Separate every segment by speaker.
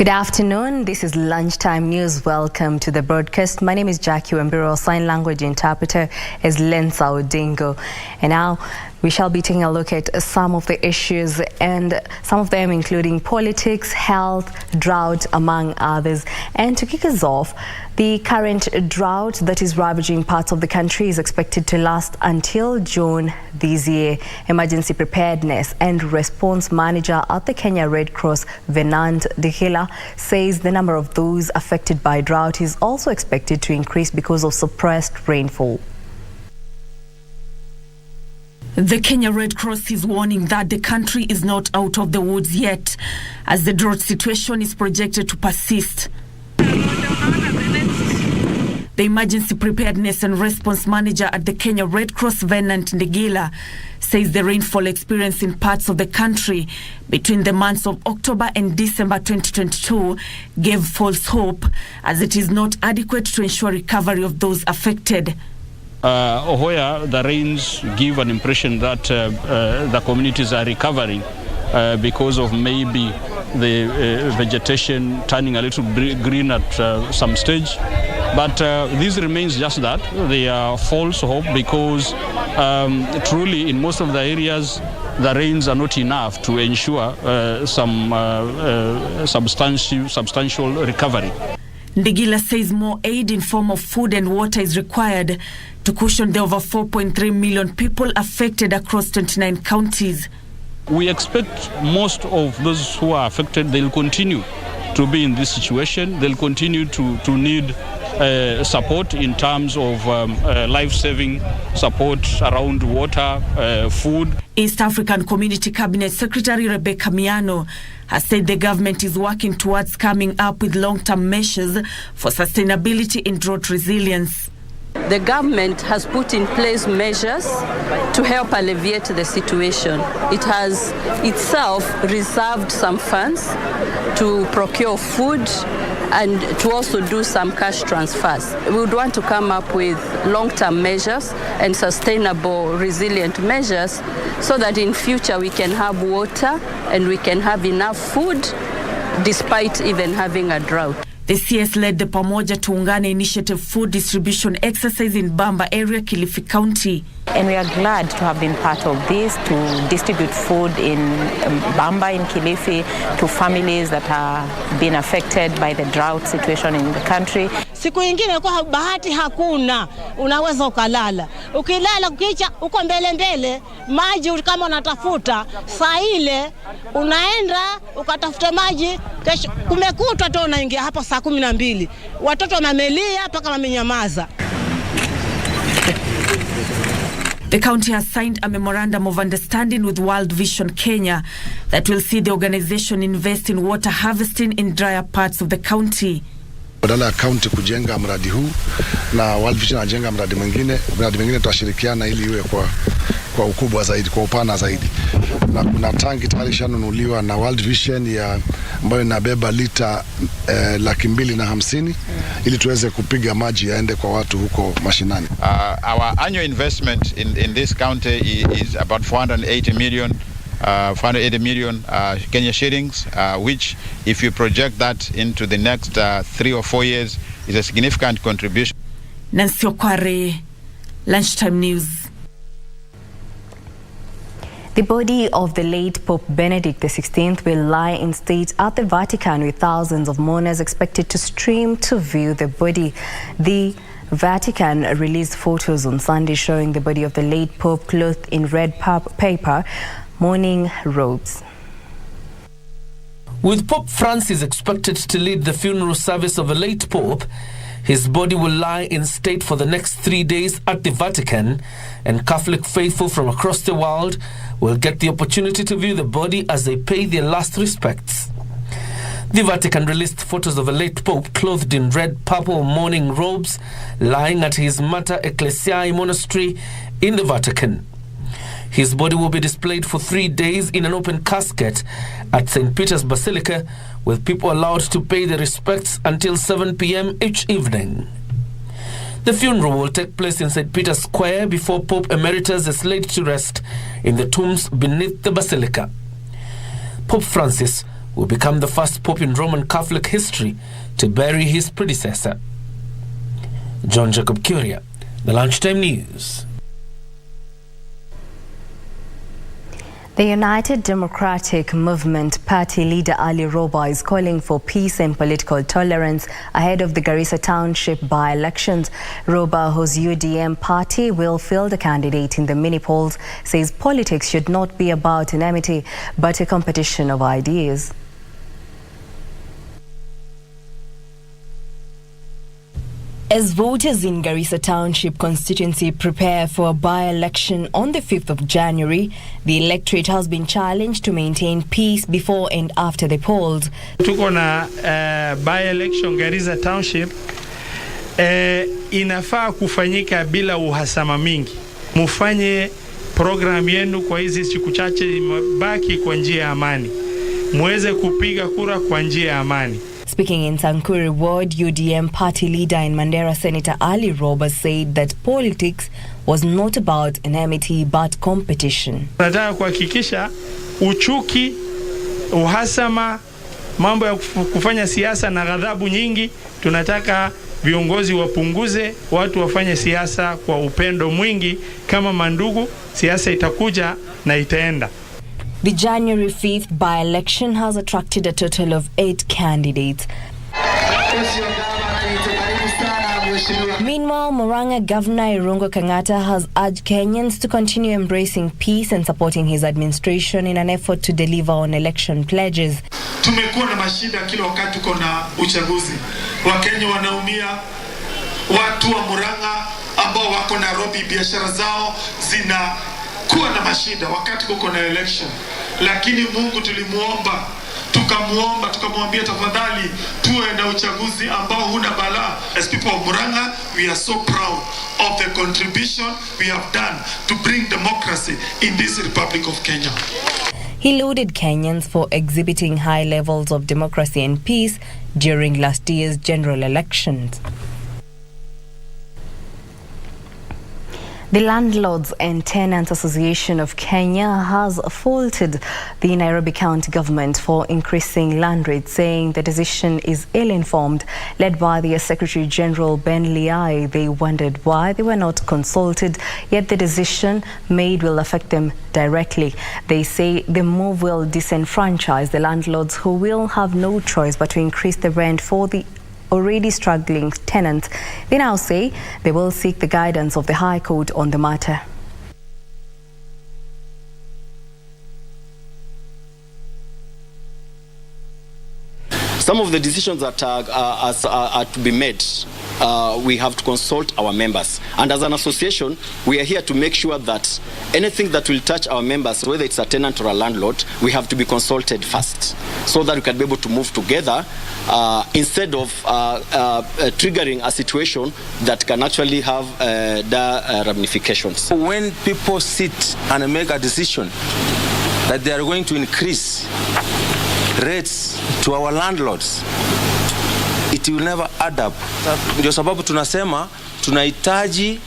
Speaker 1: Good afternoon. This is Lunchtime News. Welcome to the broadcast. My name is Jacky. Wambiru. Sign language interpreter is Lensa Odingo. And now we shall be taking a look at some of the issues, and some of them including politics, health, drought, among others. And to kick us off, the current drought that is ravaging parts of the country is expected to last until June this year. Emergency Preparedness and Response Manager at the Kenya Red Cross, Venant Dihila, says the number of those affected by drought is also expected to increase because of suppressed rainfall.
Speaker 2: The Kenya Red Cross is warning that the country is not out of the woods yet, as the drought situation is projected to persist. The Emergency Preparedness and Response Manager at the Kenya Red Cross, Venant Dihila, says the rainfall experienced in parts of the country between the months of October and December 2022 gave false hope, as it is not adequate to ensure recovery of those affected.
Speaker 3: Where the rains give an impression that the communities are recovering because of maybe the vegetation turning a little green at some stage. But this remains just that. They are false hope because truly in most of the areas the rains are not enough to ensure some substantial recovery.
Speaker 2: Dihila says more aid in form of food and water is required to cushion the over 4.3 million people affected across 29 counties.
Speaker 3: We expect most of those who are affected, they'll continue to be in this situation. They'll continue to need support in terms of life-saving support around water, food.
Speaker 2: East African Community Cabinet Secretary Rebecca Miano has said the government is working towards coming up with long-term measures for sustainability and drought resilience.
Speaker 4: The government has put in place measures to help alleviate the situation. It has itself reserved some funds to procure food and to also do some cash transfers. We would want to come up with long-term measures and sustainable, resilient measures so that in future we can have water and we can have enough food despite even having a drought.
Speaker 2: The CS led the Pamoja Tuungane Initiative food distribution exercise in Bamba area, Kilifi County.
Speaker 5: And we are glad to have been part of this, to distribute food in Bamba in Kilifi to families that are being affected by the drought situation in the country.
Speaker 6: Siku ingine kwa bahati hakuna, unaweza ukalala. Ukilala kukicha uko mbele maji kama unatafuta, saa ile unaenda ukatafuta maji, kesho kumekutwa tu unaingia hapa saa 12. Watoto wamelia mpaka wamenyamaza.
Speaker 2: The county has signed a memorandum of understanding with World Vision Kenya that will see the organization invest in water harvesting in drier parts of the county.
Speaker 7: Badala ya county kujenga mradi huu na World Vision anajenga mradi mwingine tutashirikiana ili iwe kwa ukubwa zaidi, kwa upana zaidi. Na kuna tanki tayari shanunuliwa na World Vision ambayo inabeba lita 250,000 ili tuweze kupiga maji yaende kwa watu huko mashinani.
Speaker 8: Our annual investment in this county is about 480 million Kenya shillings, which if you project that into the next 3 or 4 years is a significant contribution.
Speaker 2: Nancy Okware, Lunchtime News.
Speaker 1: The body of the late Pope Benedict XVI will lie in state at the Vatican, with thousands of mourners expected to stream to view the body. The Vatican released photos on Sunday showing the body of the late Pope clothed in red paper mourning robes.
Speaker 9: With Pope Francis expected to lead the funeral service of the late Pope, his body will lie in state for the next 3 days at the Vatican, and Catholic faithful from across the world will get the opportunity to view the body as they pay their last respects. The Vatican released photos of the late Pope clothed in red purple mourning robes lying at his Mater Ecclesiae monastery in the Vatican. His body will be displayed for 3 days in an open casket at St. Peter's Basilica, with people allowed to pay their respects until 7 p.m. each evening. The funeral will take place in St. Peter's Square before Pope Emeritus is laid to rest in the tombs beneath the Basilica. Pope Francis will become the first pope in Roman Catholic history to bury his predecessor. John Jacob Curia, the Lunchtime News.
Speaker 1: The United Democratic Movement Party leader Ali Roba is calling for peace and political tolerance ahead of the Garissa Township by-elections. Roba, whose UDM party will field a candidate in the mini-polls, says politics should not be about enmity but a competition of ideas. As voters in Garissa Township constituency prepare for a by-election on the 5th of January, the electorate has been challenged to maintain peace before and after the polls.
Speaker 10: Tuko na by-election Garissa Township, inafaa kufanyika bila uhasama mingi. Mufanye program yenu kwa hizi siku chache mabaki kwa njia ya amani. Muweze kupiga kura kwa njia ya amani.
Speaker 1: Speaking in Sankuri Ward, UDM party leader and Mandera Senator Ali Roba said that politics was not about enmity but competition.
Speaker 10: Tunataka kuhakikisha uchuki, uhasama, mambo ya kufanya siasa na ghadhabu nyingi, tunataka viongozi wapunguze, watu wafanye siasa kwa upendo mwingi kama mandugu, siasa itakuja na itaenda.
Speaker 1: The January 5th by-election has attracted a total of 8 candidates. Meanwhile, Murang'a Governor Irungo Kang'ata has urged Kenyans to continue embracing peace and supporting his administration in an effort to deliver on election pledges.
Speaker 11: Tumekuwa na mashida kila wakati tuko na uchaguzi. Wakenya wanaumia, watu wa Murang'a ambao wako Nairobi biashara zao zinakuwa na mashida wakati kuko na election. Lakini Mungu tulimuomba, tukamwambia tafadhali tuwe na uchaguzi ambao huna balaa. As people of Murang'a, we are so proud of the contribution we have done to bring democracy in this Republic of Kenya.
Speaker 1: He lauded Kenyans for exhibiting high levels of democracy and peace during last year's general elections. The Landlords and Tenants Association of Kenya has faulted the Nairobi County government for increasing land rates, saying the decision is ill-informed. Led by the Secretary General Ben Liai, they wondered why they were not consulted, yet the decision made will affect them directly. They say the move will disenfranchise the landlords, who will have no choice but to increase the rent for the already struggling tenants. They now say they will seek the guidance of the High Court on the matter.
Speaker 12: Some of the decisions that are to be made, we have to consult our members. And as an association, we are here to make sure that anything that will touch our members, whether it's a tenant or a landlord, we have to be consulted first, so that we can be able to move together instead of triggering a situation that can actually have the ramifications.
Speaker 13: When people sit and make a decision that they are going to increase rates to our landlords, it will never add up. Ndio sababu tunasema tunahitaji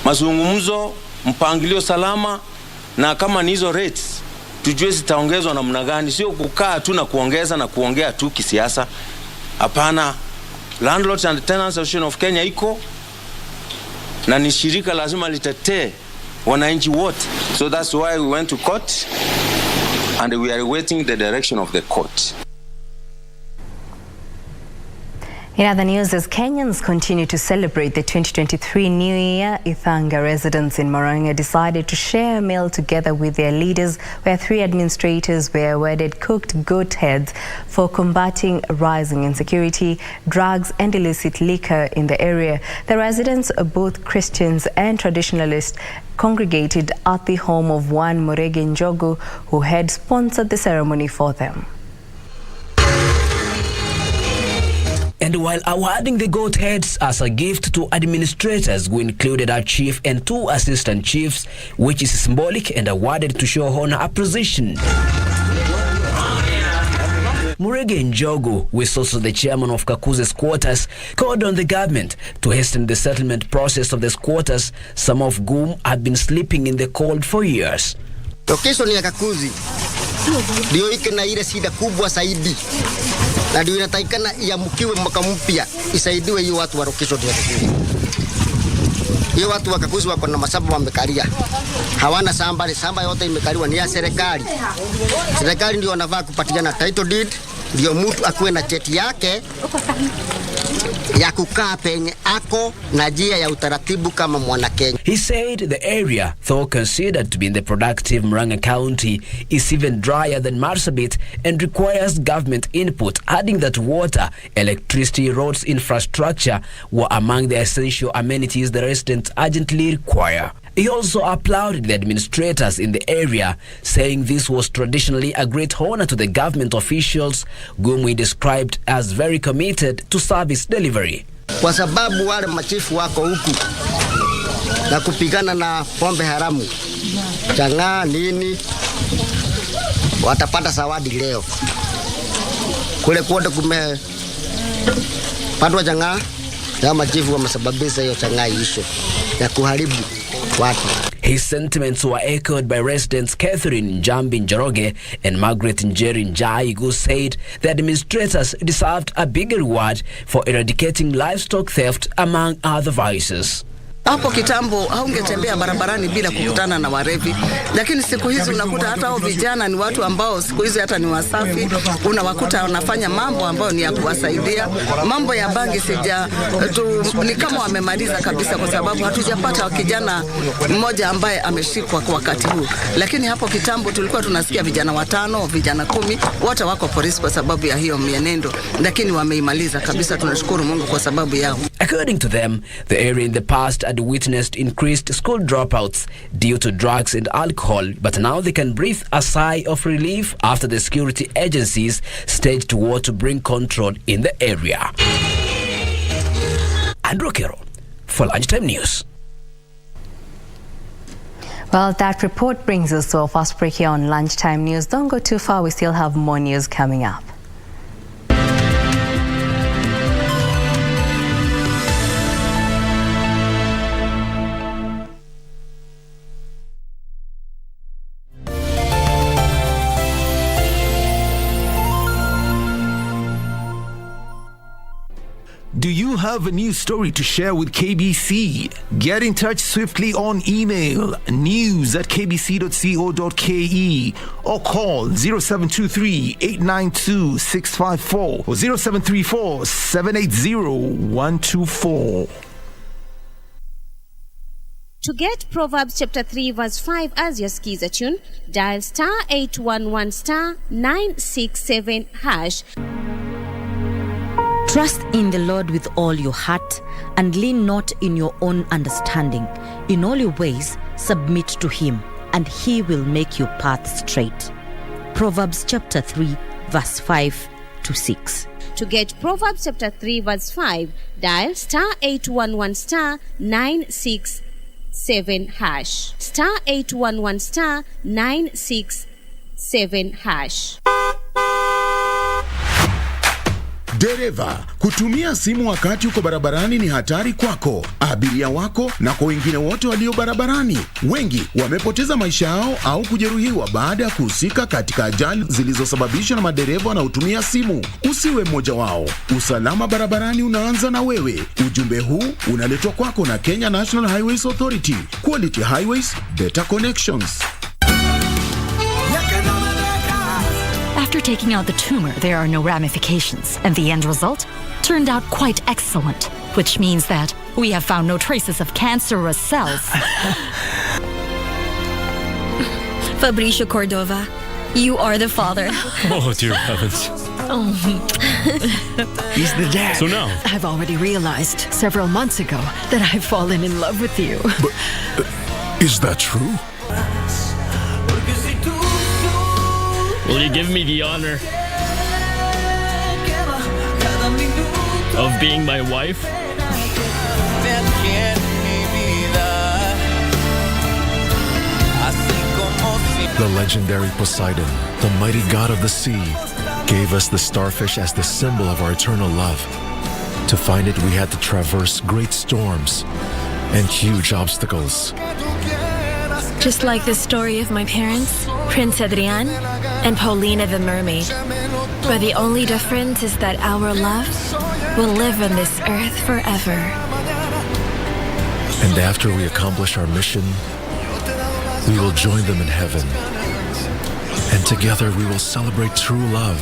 Speaker 13: mazungumzo, mpangilio salama, na kama ni hizo rates tujue zitaongezwa namna gani, sio kukaa tu na kuongeza na kuongea tu kisiasa. Hapana, Landlords and Tenants Association of Kenya iko na ni shirika lazima litetee wananchi wote. So that's why we went to court and we are awaiting the direction of the court.
Speaker 1: In other news, as Kenyans continue to celebrate the 2023 New Year, Ithanga residents in Murang'a decided to share a meal together with their leaders, where 3 administrators were awarded cooked goat heads for combating rising insecurity, drugs and illicit liquor in the area. The residents, both Christians and traditionalists, congregated at the home of one Murege Njogu, who had sponsored the ceremony for them.
Speaker 14: And while awarding the goat heads as a gift to administrators who included our chief and 2 assistant chiefs, which is symbolic and awarded to show honor appreciation. Murege Njogu, who is also the chairman of Kakuze's quarters, called on the government to hasten the settlement process of the squatters, some of whom have been sleeping in the cold for years.
Speaker 15: Location ya Kakuzi ndio iko na ile shida kubwa zaidi, na ndio inatakikana iamukiwe mwaka mpya isaidiwe hiyo watu wa Rokiso ndio. Hiyo watu wakakuzi wako na mashamba wamekalia, hawana shamba yote imekaliwa ni ya serikali. Serikali ndio wanafaa kupatiana title deed, ndio mtu akuwe na cheti yake ya kukaa penye ako na njia ya utaratibu kama mwana Kenya.
Speaker 14: He said the area, though considered to be in the productive Murang'a County, is even drier than Marsabit and requires government input, adding that water, electricity, roads, infrastructure were among the essential amenities the residents urgently require. He also applauded the administrators in the area, saying this was traditionally a great honor to the government officials, whom he described as very committed to service delivery.
Speaker 15: Kwa sababu wale machifu wako huku na kupigana na pombe haramu, chang'aa nini, watapata zawadi leo. Kule kote kumepatwa chang'aa, na machifu wamesababisha hiyo chang'aa isho ya kuharibu watu.
Speaker 14: His sentiments were echoed by residents Catherine Njambi Njoroge and Margaret Njeri Njai, who said the administrators deserved a bigger reward for eradicating livestock theft, among other vices.
Speaker 16: Hapo kitambo haungetembea barabarani bila kukutana na warevi, lakini siku hizi unakuta hata hao vijana ni watu ambao siku hizi hata ni wasafi, unawakuta wanafanya mambo ambayo ni ya kuwasaidia. Mambo ya bangi ni kama wamemaliza kabisa, kwa sababu hatujapata kijana mmoja ambaye ameshikwa kwa wakati huu. Lakini hapo kitambo tulikuwa tunasikia vijana 5, vijana 10 wote wako polisi kwa sababu ya hiyo mienendo, lakini wameimaliza kabisa. Tunashukuru Mungu kwa sababu yao.
Speaker 14: According to them, the area in the past had witnessed increased school dropouts due to drugs and alcohol, but now they can breathe a sigh of relief after the security agencies staged war to bring control in the area. Andrew Kero for Lunchtime News.
Speaker 1: Well, that report brings us to our first break here on Lunchtime News. Don't go too far, we still have more news coming up.
Speaker 17: Do you have a news story to share with KBC? Get in touch swiftly on email news@kbc.co.ke or call 0723-892-654 or 0734-780-124.
Speaker 18: To get Proverbs chapter 3 verse 5 as your skiza tune, dial *811 *967#.
Speaker 19: Trust in the Lord with all your heart and lean not in your own understanding. In all your ways, submit to Him, and He will make your path straight. Proverbs chapter 3, verse 5 to 6.
Speaker 18: To get Proverbs chapter 3, verse 5, dial *811 *967#. *811 *967#.
Speaker 20: Dereva, kutumia simu wakati uko barabarani ni hatari kwako, abiria wako na kwa wengine wote walio barabarani. Wengi wamepoteza maisha yao au kujeruhiwa baada ya kuhusika katika ajali zilizosababishwa na madereva wanaotumia simu. Usiwe mmoja wao. Usalama barabarani unaanza na wewe. Ujumbe huu unaletwa kwako na Kenya National Highways Authority. Quality Highways, better connections.
Speaker 21: After taking out the tumor, there are no ramifications, and the end result turned out quite excellent, which means that we have found no traces of cancerous cells.
Speaker 22: Fabricio Cordova, you are the father.
Speaker 23: Oh, dear heavens.
Speaker 22: He's the dad.
Speaker 23: So now?
Speaker 22: I've already realized several months ago that I've fallen in love with you.
Speaker 23: But is that true?
Speaker 24: Will you give me the honor of being my wife?
Speaker 23: The legendary Poseidon, the mighty god of the sea, gave us the starfish as the symbol of our eternal love. To find it, we had to traverse great storms and huge obstacles.
Speaker 22: Just like the story of my parents, Prince Adrian
Speaker 3: and Paulina the Mermaid. But the only difference is that our love will live on this earth forever.
Speaker 23: And after we accomplish our mission, we will join them in heaven. And together we will celebrate true love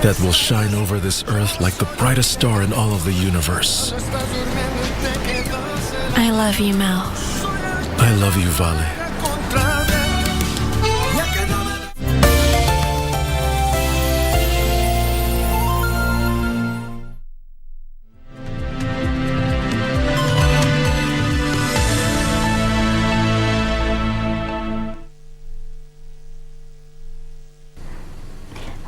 Speaker 23: that will shine over this earth like the brightest star in all of the universe.
Speaker 3: I love you, Mel.
Speaker 23: I love you, Vale.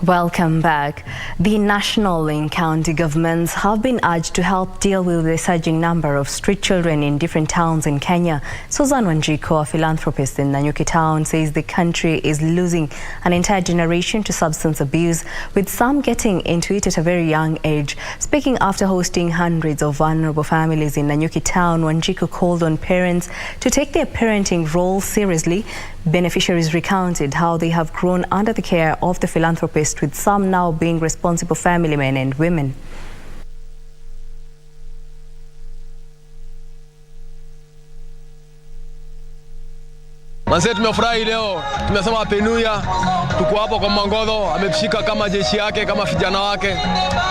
Speaker 1: Welcome back. The national and county governments have been urged to help deal with the surging number of street children in different towns in Kenya. Susan Wanjiku, a philanthropist in Nanyuki town, says the country is losing an entire generation to substance abuse, with some getting into it at a very young age. Speaking after hosting hundreds of vulnerable families in Nanyuki town, Wanjiku called on parents to take their parenting role seriously. Beneficiaries recounted how they have grown under the care of the philanthropist, with some now being responsible family men and women.
Speaker 4: Manze, tumefurahi leo, tumesema happy new year. Tuko hapo kwa Mangodho, ametushika kama jeshi yake, kama vijana wake.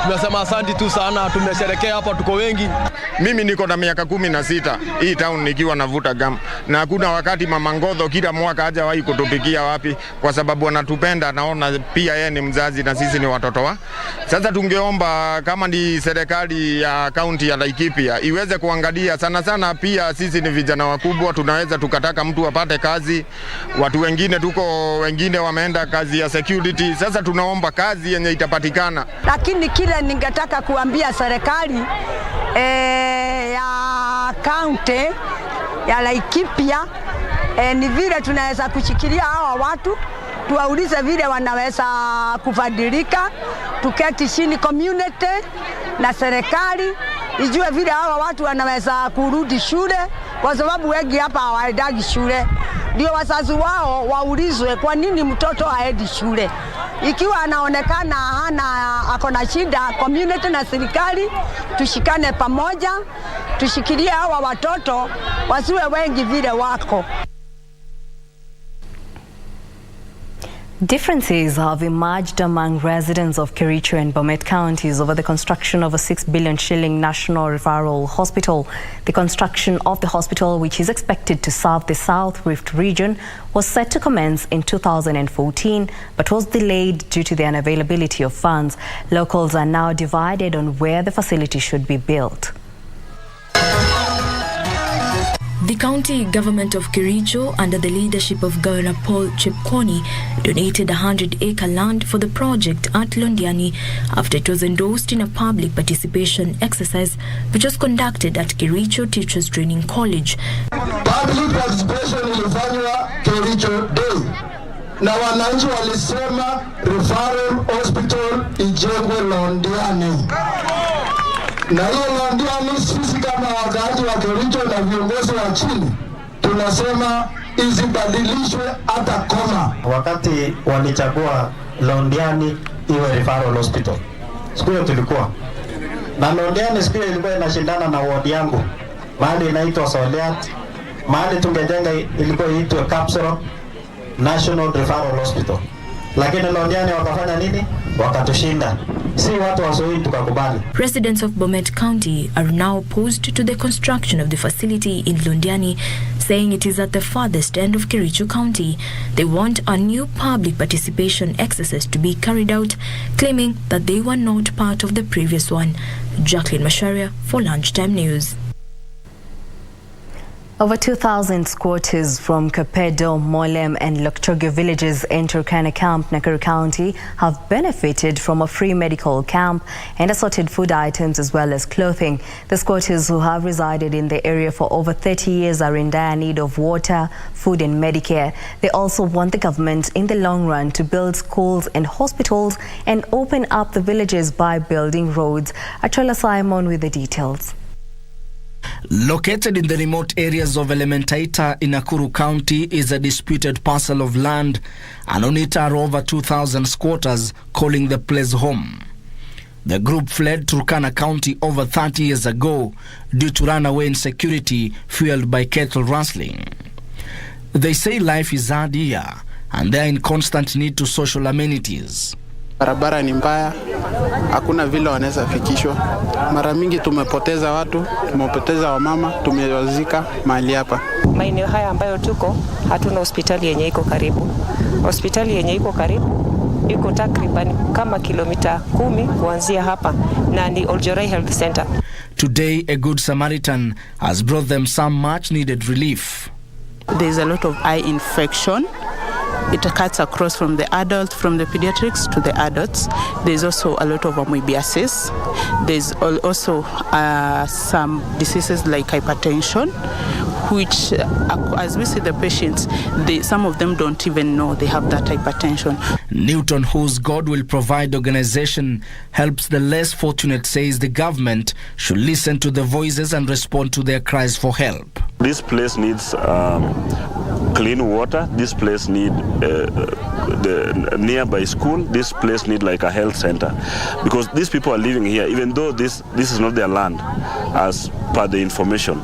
Speaker 4: Tumesema asante tu sana, tumesherekea hapa, tuko wengi.
Speaker 5: Mimi niko na miaka 16 hii town nikiwa navuta gam, na hakuna wakati Mama Ngodho kila mwaka hajawahi kutupikia wapi, kwa sababu anatupenda. Naona pia yeye ni mzazi na sisi ni watoto wa. Sasa tungeomba kama ni serikali ya kaunti ya Laikipia iweze kuangalia sana sana, pia sisi ni vijana wakubwa, tunaweza tukataka mtu apate kazi. Watu wengine wengine wameenda kazi ya security. Sasa tunaomba kazi yenye itapatikana.
Speaker 6: Lakini kile ningetaka kuambia serikali ya kaunti ya Laikipia ni vile tunaweza kushikilia hawa watu, tuwaulize vile wanaweza kufadilika, tuketi chini community na serikali ijue vile hawa watu wanaweza kurudi shule, kwa sababu wengi hapa hawaendagi shule. Ndio wazazi wao waulizwe kwa nini mtoto haendi shule. Ikiwa anaonekana akona shida, community na serikali tushikane pamoja, tushikilie hawa watoto wasiwe wengi vile wako.
Speaker 1: Differences have emerged among residents of Kericho and Bomet counties over the construction of a 6 billion shilling national referral hospital. The construction of the hospital, which is expected to serve the South Rift region, was set to commence in 2014 but was delayed due to the unavailability of funds. Locals are now divided on where the facility should be built.
Speaker 3: The county government of Kericho, under the leadership of Governor Paul Chepkwony, donated 100-acre land for the project at Londiani after it was endorsed in a public participation exercise which was conducted at Kericho Teachers Training College.
Speaker 25: Public participation ilifanywa Kericho Day na wananchi walisema referral hospital ijengwe Londiani. Na hiyo Londiani sisi kama wakaaji wa Kericho na viongozi wa chini tunasema isibadilishwe hata koma.
Speaker 26: Wakati walichagua Londiani iwe referral hospital, siku hiyo tulikuwa na Londiani, siku hiyo ilikuwa inashindana na ward yangu mahali inaitwa Soleat, mahali tungejenga ilikuwa iitwe Capsule National Referral Hospital, lakini Londiani wakafanya nini? Wakatushinda. Si watu wasoi tukakubali.
Speaker 3: Residents of Bomet County are now opposed to the construction of the facility in Londiani, saying it is at the farthest end of Kericho County. They want a new public participation exercise to be carried out, claiming that they were not part of the previous one. Jacqueline Masharia for Lunchtime News.
Speaker 1: Over 2,000 squatters from Kapedo, Molem and Lokchogyo villages in Turkana Camp, Nakuru County have benefited from a free medical camp and assorted food items as well as clothing. The squatters, who have resided in the area for over 30 years, are in dire need of water, food and Medicare. They also want the government in the long run to build schools and hospitals and open up the villages by building roads. Achola Simon with the details.
Speaker 14: Located in the remote areas of Elementaita in Nakuru County is a disputed parcel of land, and on it are over 2,000 squatters calling the place home. The group fled Turkana County over 30 years ago due to runaway insecurity fueled by cattle rustling. They say life is hard here and they are in constant need to social amenities.
Speaker 2: Barabara ni mbaya, hakuna vile wanaweza fikishwa. Mara mingi tumepoteza watu, tumepoteza wamama, tumewazika mahali hapa.
Speaker 7: Maeneo haya ambayo tuko, hatuna hospitali yenye iko karibu. Hospitali yenye iko karibu iko takriban kama kilomita 10 kuanzia hapa na ni Oljorai Health Center.
Speaker 14: Today, a good Samaritan has brought them some much needed relief.
Speaker 8: There's a lot of eye infection. It cuts across from the adults, from the pediatrics to the adults. There's also a lot of amoebiasis. There's also some diseases like hypertension, which, as we see the patients, some of them don't even know they have that hypertension.
Speaker 14: Newton, whose God will provide organization, helps the less fortunate, says the government should listen to the voices and respond to their cries for help.
Speaker 9: This place needs clean water. This place needs the nearby school. This place needs like a health center, because these people are living here, even though this is not their land as per the information,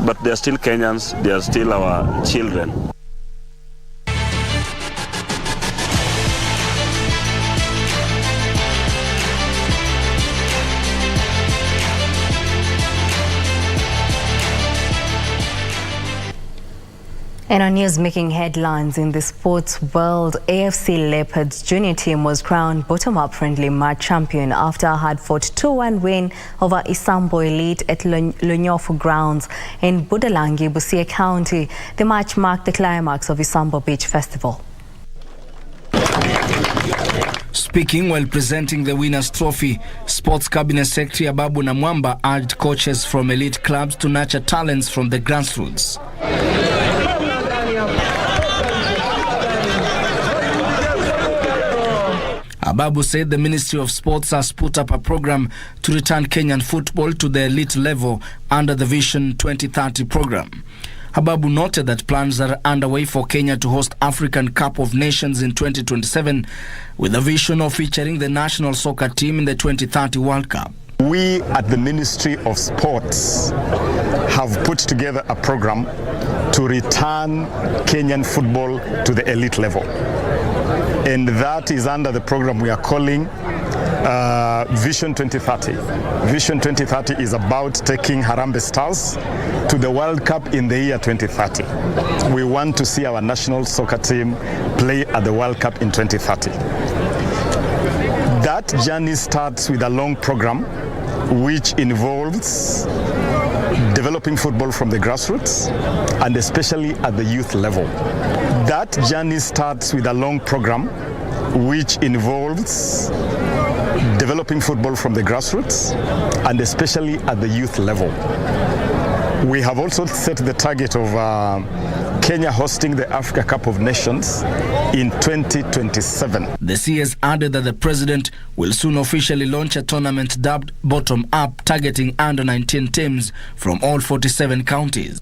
Speaker 9: but they are still Kenyans. They are still our children.
Speaker 1: And on news making headlines in the sports world, AFC Leopards junior team was crowned bottom-up friendly match champion after a hard-fought 2-1 win over Isambo Elite at Lonyofu grounds in Budalangi, Busia County. The match marked the climax of Isambo Beach Festival.
Speaker 14: Speaking while presenting the winners' trophy, Sports Cabinet Secretary Ababu Namwamba urged coaches from elite clubs to nurture talents from the grassroots. Ababu said the Ministry of Sports has put up a program to return Kenyan football to the elite level under the Vision 2030 program. Ababu noted that plans are underway for Kenya to host African Cup of Nations in 2027 with a vision of featuring the national soccer team in the 2030 World Cup.
Speaker 10: We at the Ministry of Sports have put together a program to return Kenyan football to the elite level. And that is under the program we are calling Vision 2030. Vision 2030 is about taking Harambee Stars to the World Cup in the year 2030. We want to see our national soccer team play at the World Cup in 2030. That journey starts with a long program which involves developing football from the grassroots and especially at the youth level. That journey starts with a long program which involves developing football from the grassroots and especially at the youth level. We have also set the target of Kenya hosting the Africa Cup of Nations in 2027.
Speaker 14: The CS added that the president will soon officially launch a tournament dubbed Bottom Up, targeting under-19 teams from all 47 counties.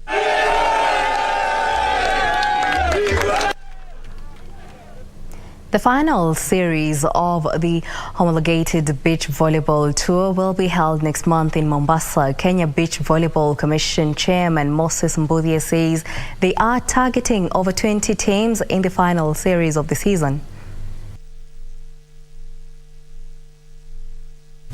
Speaker 1: The final series of the homologated beach volleyball tour will be held next month in Mombasa. Kenya Beach Volleyball Commission Chairman Moses Mbuthia says they are targeting over 20 teams in the final series of the season.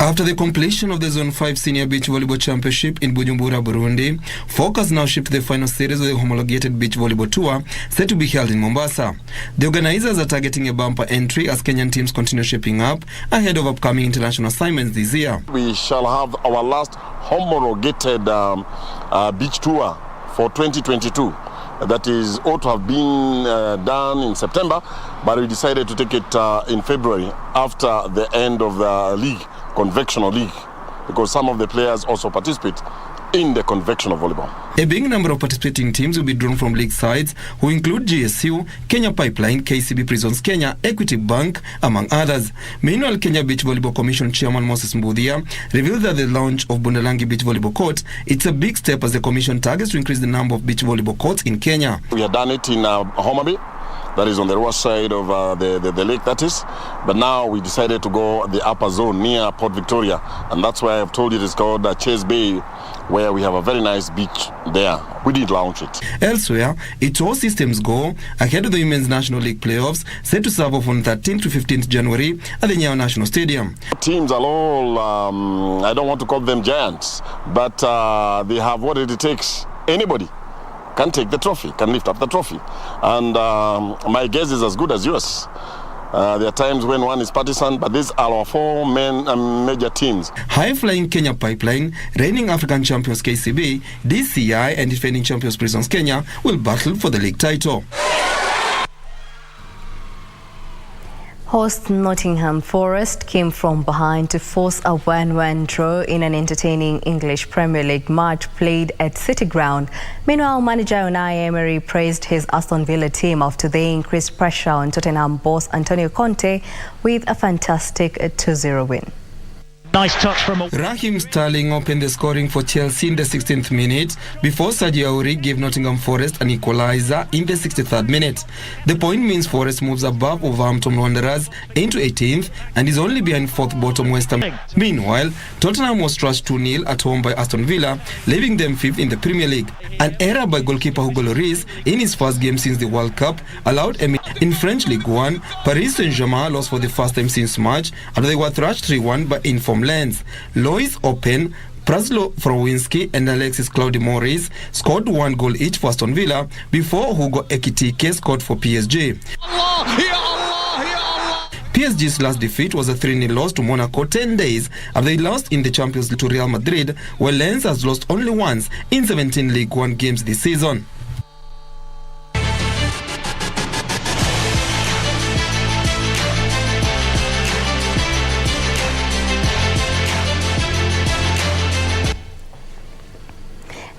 Speaker 11: After the completion of the Zone 5 Senior Beach Volleyball Championship in Bujumbura, Burundi, focus now shift to the final series of the homologated beach volleyball tour set to be held in Mombasa. The organizers are targeting a bumper entry as Kenyan teams continue shaping up ahead of upcoming international assignments this year.
Speaker 27: We shall have our last homologated beach tour for 2022. That is ought to have been done in September, but we decided to take it in February after the end of the league, conventional league, because some of the players also participate in the convection of volleyball.
Speaker 11: A big number of participating teams will be drawn from league sides, who include GSU, Kenya Pipeline, KCB Prisons Kenya, Equity Bank, among others. Meanwhile, Kenya Beach Volleyball Commission Chairman Moses Mbudia revealed that the launch of Bundalangi Beach Volleyball Court, it's a big step as the commission targets to increase the number of beach volleyball courts in Kenya.
Speaker 27: We have done it in Homa Bay. That is on the west side of the lake, that is. But now we decided to go the upper zone near Port Victoria. And that's why I've told you it's called Chase Bay, where we have a very nice beach there. We did launch it.
Speaker 11: Elsewhere, it's all systems go ahead of the Women's National League playoffs set to serve off on 13th to 15th January at the Nyayo National Stadium.
Speaker 27: Teams are all, I don't want to call them giants, but they have what it takes. Anybody can take the trophy, can lift up the trophy. And my guess is as good as yours. There are times when one is partisan, but these are our four major teams.
Speaker 11: High-flying Kenya Pipeline, reigning African champions KCB, DCI and defending champions Prisons Kenya will battle for the league title.
Speaker 1: Host Nottingham Forest came from behind to force a 1-1 draw in an entertaining English Premier League match played at City Ground. Meanwhile, manager Unai Emery praised his Aston Villa team after they increased pressure on Tottenham boss Antonio Conte with a fantastic 2-0 win.
Speaker 12: Nice touch from
Speaker 11: Raheem Sterling opened the scoring for Chelsea in the 16th minute before Sergio Aurier gave Nottingham Forest an equaliser in the 63rd minute. The point means Forest moves above Wolverhampton Wanderers into 18th and is only behind 4th bottom West Ham. Meanwhile, Tottenham was thrashed 2-0 at home by Aston Villa, leaving them 5th in the Premier League. An error by goalkeeper Hugo Lloris in his first game since the World Cup allowed in French Ligue 1. Paris Saint-Germain lost for the first time since March after they were thrashed 3-1 by Inform Lens. Lois Open, Praslo Frowinski and Alexis Claude Morris scored 1 goal each for Aston Villa before Hugo Ekitike scored for PSG. PSG's last defeat was a 3-0 loss to Monaco 10 days after they lost in the Champions League to Real Madrid, where Lens has lost only once in 17 League 1 games this season.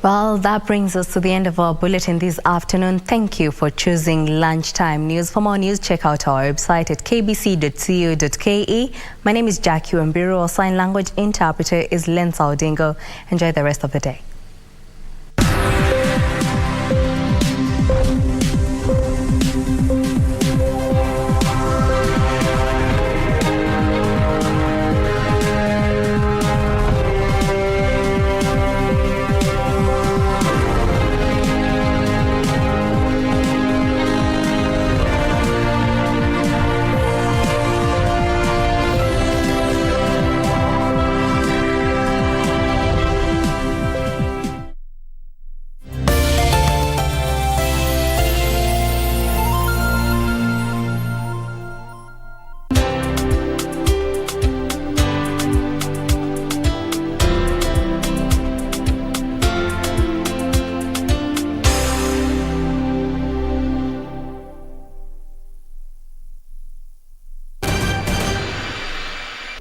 Speaker 1: Well, that brings us to the end of our bulletin this afternoon. Thank you for choosing Lunchtime News. For more news, check out our website at kbc.co.ke. My name is Jacky Wambiru. Our sign language interpreter is Lensa Odingo. Enjoy the rest of the day.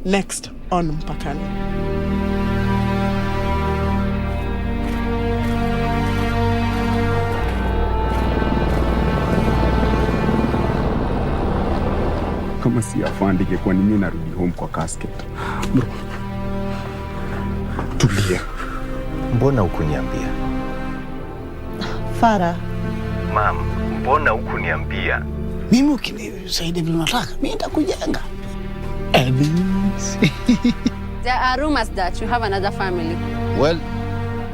Speaker 13: Next on Mpakani.
Speaker 15: Kama si afande ingekuwa ni mimi narudi home kwa casket. Bro. Tulia.
Speaker 16: Mbona hukuniambia?
Speaker 13: Farah.
Speaker 16: Mam, mbona hukuniambia?
Speaker 13: Mimi ukinisaidia vile unataka, mimi nitakujenga.
Speaker 17: There are rumors that you have another family.
Speaker 18: Well,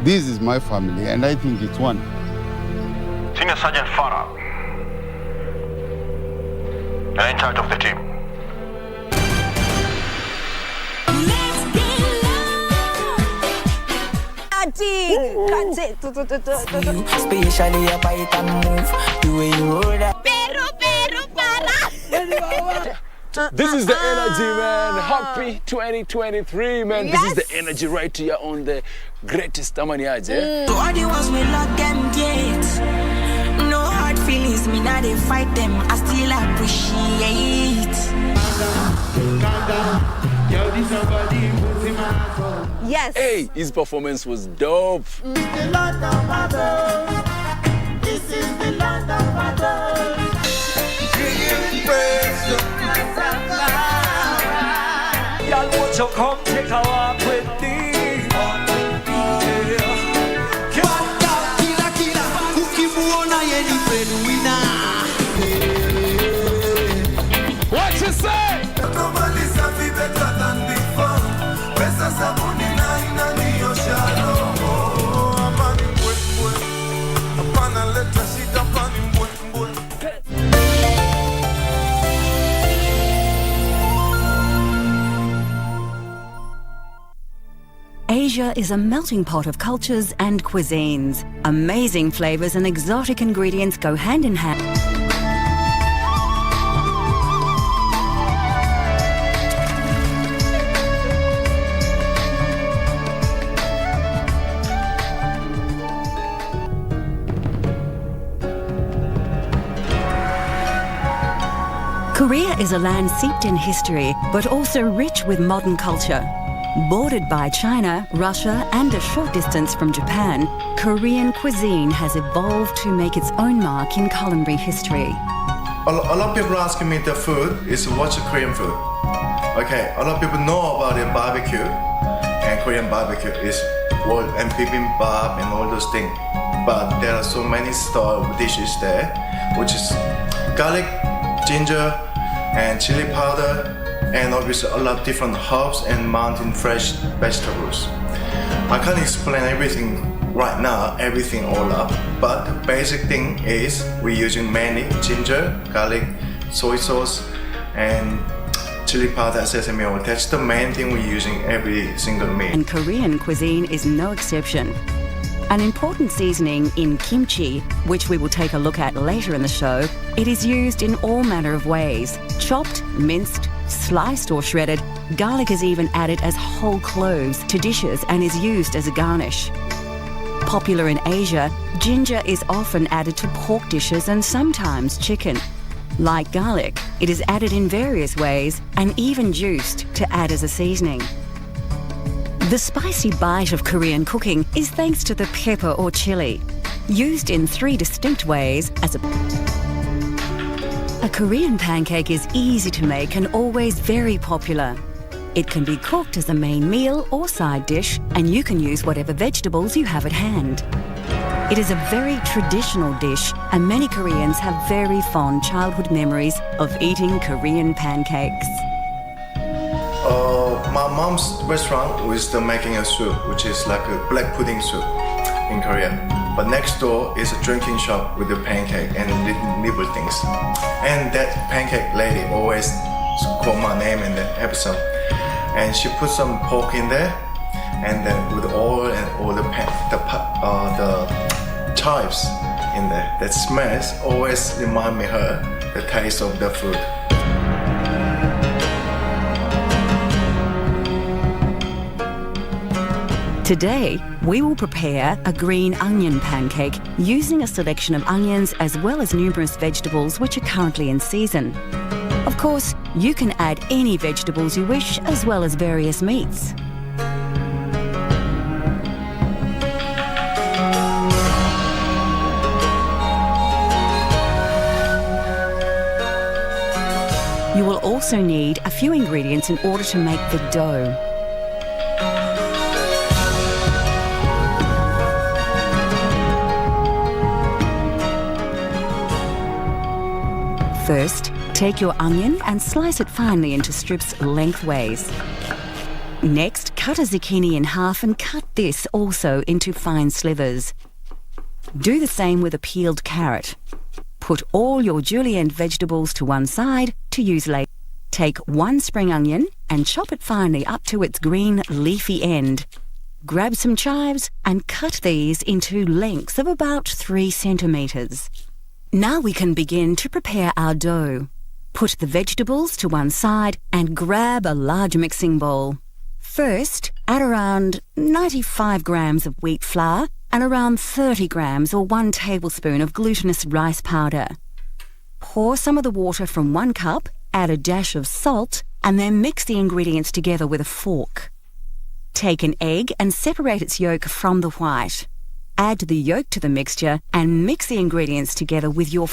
Speaker 18: this is my family and I think it's one.
Speaker 19: Senior Sergeant Farah, you're in charge of the team.
Speaker 28: Especially a bite and move the way you roll that.
Speaker 29: This is the energy, man. Happy 2023, man. Yes. This is the energy right here on the greatest Tamaniaje.
Speaker 28: To all the ones we love them yet. No hard feelings, me now they fight them. I still appreciate. Calm down, yo, this somebody move.
Speaker 17: Yes.
Speaker 29: Hey, his performance was dope.
Speaker 4: Y'all want to come take a walk with me?
Speaker 29: What you say?
Speaker 5: Asia is a melting pot of cultures and cuisines. Amazing flavors and exotic ingredients go hand in hand. Korea is a land steeped in history, but also rich with modern culture. Bordered by China, Russia, and a short distance from Japan, Korean cuisine has evolved to make its own mark in culinary history.
Speaker 6: A lot of people asking me the food is what's Korean food? Okay, a lot of people know about the barbecue, and Korean barbecue is and bibimbap and all those things. But there are so many style of dishes there, which is garlic, ginger, and chili powder, and obviously a lot of different herbs and mountain fresh vegetables. I can't explain everything right now, everything all up, but the basic thing is we're using mainly ginger, garlic, soy sauce, and chili powder, sesame oil. That's the main thing we're using every single meal.
Speaker 5: And Korean cuisine is no exception. An important seasoning in kimchi, which we will take a look at later in the show, it is used in all manner of ways. Chopped, minced, sliced or shredded, garlic is even added as whole cloves to dishes and is used as a garnish. Popular in Asia, ginger is often added to pork dishes and sometimes chicken. Like garlic, it is added in various ways and even juiced to add as a seasoning. The spicy bite of Korean cooking is thanks to the pepper or chili, used in 3 distinct ways as a Korean pancake is easy to make and always very popular. It can be cooked as a main meal or side dish, and you can use whatever vegetables you have at hand. It is a very traditional dish, and many Koreans have very fond childhood memories of eating Korean pancakes.
Speaker 6: My mom's restaurant was making a soup, which is like a black pudding soup in Korea. But next door is a drinking shop with a pancake and nibble things. And that pancake lady always call my name in the episode. And she put some pork in there, and then with oil and all the chives in there. That smells always remind me her the taste of the food.
Speaker 5: Today, we will prepare a green onion pancake using a selection of onions as well as numerous vegetables which are currently in season. Of course, you can add any vegetables you wish as well as various meats. You will also need a few ingredients in order to make the dough. First, take your onion and slice it finely into strips lengthways. Next, cut a zucchini in half and cut this also into fine slivers. Do the same with a peeled carrot. Put all your julienne vegetables to one side to use later. Take 1 spring onion and chop it finely up to its green leafy end. Grab some chives and cut these into lengths of about 3 centimetres. Now we can begin to prepare our dough. Put the vegetables to one side and grab a large mixing bowl. First, add around 95 grams of wheat flour and around 30 grams or 1 tablespoon of glutinous rice powder. Pour some of the water from 1 cup, add a dash of salt, and then mix the ingredients together with a fork. Take an egg and separate its yolk from the white. Add the yolk to the mixture and mix the ingredients together with your